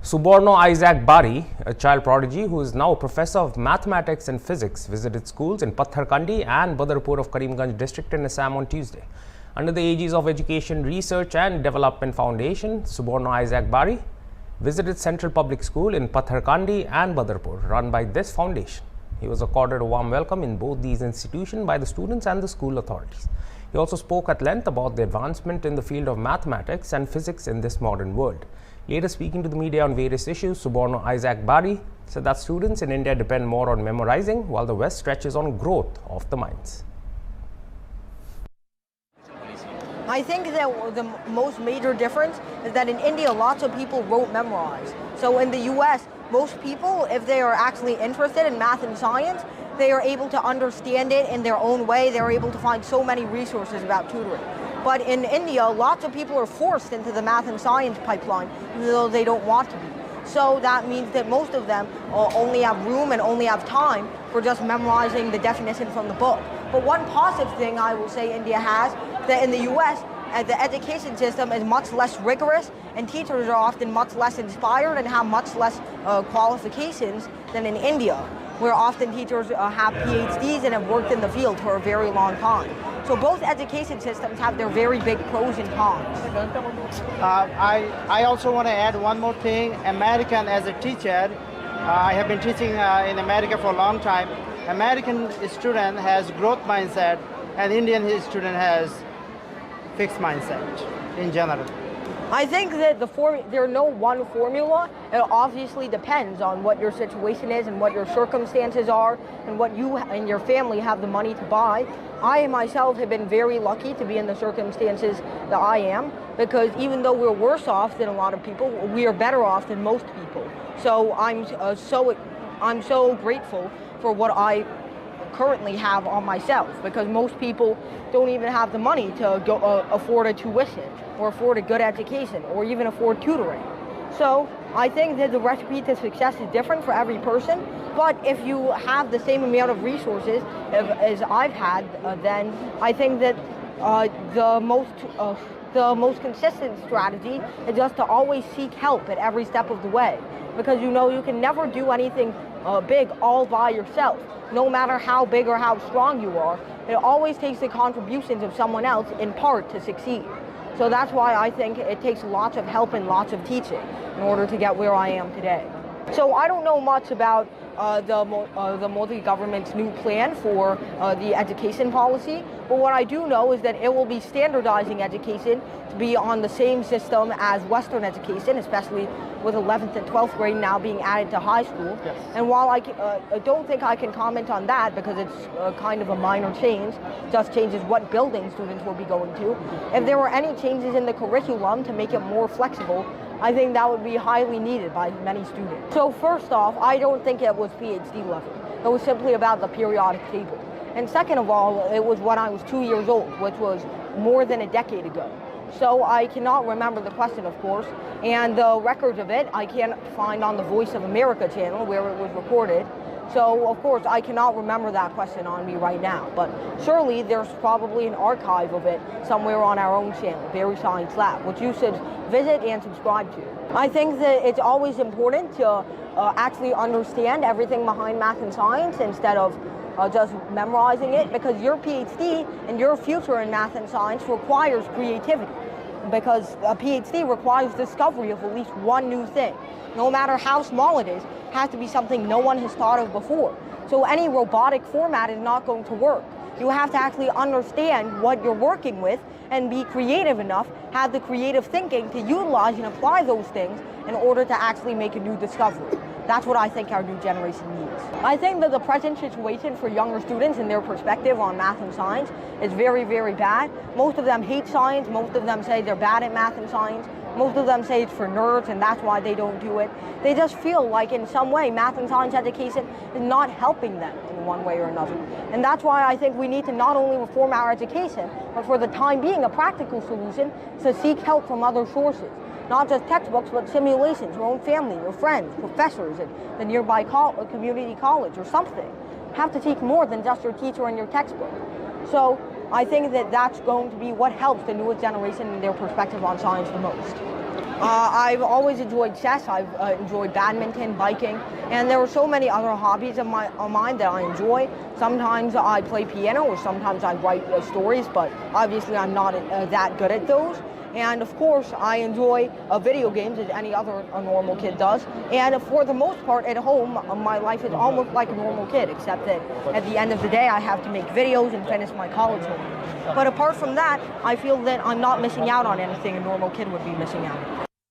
Suborno Isaac Bari, a child prodigy who is now a professor of mathematics and physics, visited schools in Patharkandi and Badarpur of Karimganj district in Assam on Tuesday. Under the aegis of Education Research and Development Foundation, Suborno Isaac Bari visited Central Public School in Patharkandi and Badarpur, run by this foundation. He was accorded a warm welcome in both these institutions by the students and the school authorities. He also spoke at length about the advancement in the field of mathematics and physics in this modern world. Later speaking to the media on various issues, Suborno Isaac Bari said that students in India depend more on memorizing, while the West stretches on growth of the minds. I think that the most major difference is that in India, lots of people wrote memorize. So in the US, most people, if they are actually interested in math and science, they are able to understand it in their own way. They're able to find so many resources about tutoring. But in India, lots of people are forced into the math and science pipeline, even though they don't want to be. So that means that most of them only have room and only have time for just memorizing the definition from the book. But one positive thing I will say India has, that in the US, the education system is much less rigorous and teachers are often much less inspired and have much less qualifications than in India, where often teachers have PhDs and have worked in the field for a very long time. So both education systems have their very big pros and cons. I also want to add one more thing. American as a teacher, I have been teaching in America for a long time. American student has growth mindset and Indian student has fixed mindset in general. I think that there's no one formula. It obviously depends on what your situation is and what your circumstances are and what you and your family have the money to buy. I myself have been very lucky to be in the circumstances that I am, because even though we're worse off than a lot of people, we are better off than most people. So I'm so grateful for what I currently have on myself, because most people don't even have the money to go afford a tuition or afford a good education or even afford tutoring. So I think that the recipe to success is different for every person, but if you have the same amount of resources as I've had, then I think that the most consistent strategy is just to always seek help at every step of the way, because you know you can never do anything big all by yourself. No matter how big or how strong you are, it always takes the contributions of someone else in part to succeed. So that's why I think it takes lots of help and lots of teaching in order to get where I am today. So I don't know much about the multi-government's new plan for the education policy, but what I do know is that it will be standardizing education to be on the same system as Western education, especially with 11th and 12th grade now being added to high school. Yes. And while I don't think I can comment on that because it's kind of a minor change, just changes what building students will be going to. If there were any changes in the curriculum to make it more flexible, I think that would be highly needed by many students. So first off, I don't think it was PhD level. It was simply about the periodic table. And second of all, it was when I was 2 years old, which was more than a decade ago. So I cannot remember the question, of course, and the records of it I can't find on the Voice of America channel where it was recorded. So, of course, I cannot remember that question on me right now, but surely there's probably an archive of it somewhere on our own channel, Bari Science Lab, which you should visit and subscribe to. I think that it's always important to actually understand everything behind math and science instead of just memorizing it, because your PhD and your future in math and science requires creativity, because a PhD requires discovery of at least one new thing. No matter how small it is, has to be something no one has thought of before. So any robotic format is not going to work. You have to actually understand what you're working with and be creative enough, have the creative thinking to utilize and apply those things in order to actually make a new discovery. That's what I think our new generation needs. I think that the present situation for younger students and their perspective on math and science is very, very bad. Most of them hate science, most of them say they're bad at math and science, most of them say it's for nerds and that's why they don't do it. They just feel like in some way math and science education is not helping them in one way or another. And that's why I think we need to not only reform our education, but for the time being a practical solution to seek help from other sources. Not just textbooks, but simulations, your own family, your friends, professors at the nearby community college or something. Have to seek more than just your teacher and your textbook. So I think that that's going to be what helps the newest generation in their perspective on science the most. I've always enjoyed chess. I've enjoyed badminton, biking, and there are so many other hobbies of mine that I enjoy. Sometimes I play piano, or sometimes I write stories, but obviously I'm not that good at those. And of course, I enjoy video games as any other normal kid does. And for the most part, at home, my life is almost like a normal kid, except that at the end of the day, I have to make videos and finish my college homework. But apart from that, I feel that I'm not missing out on anything a normal kid would be missing out on.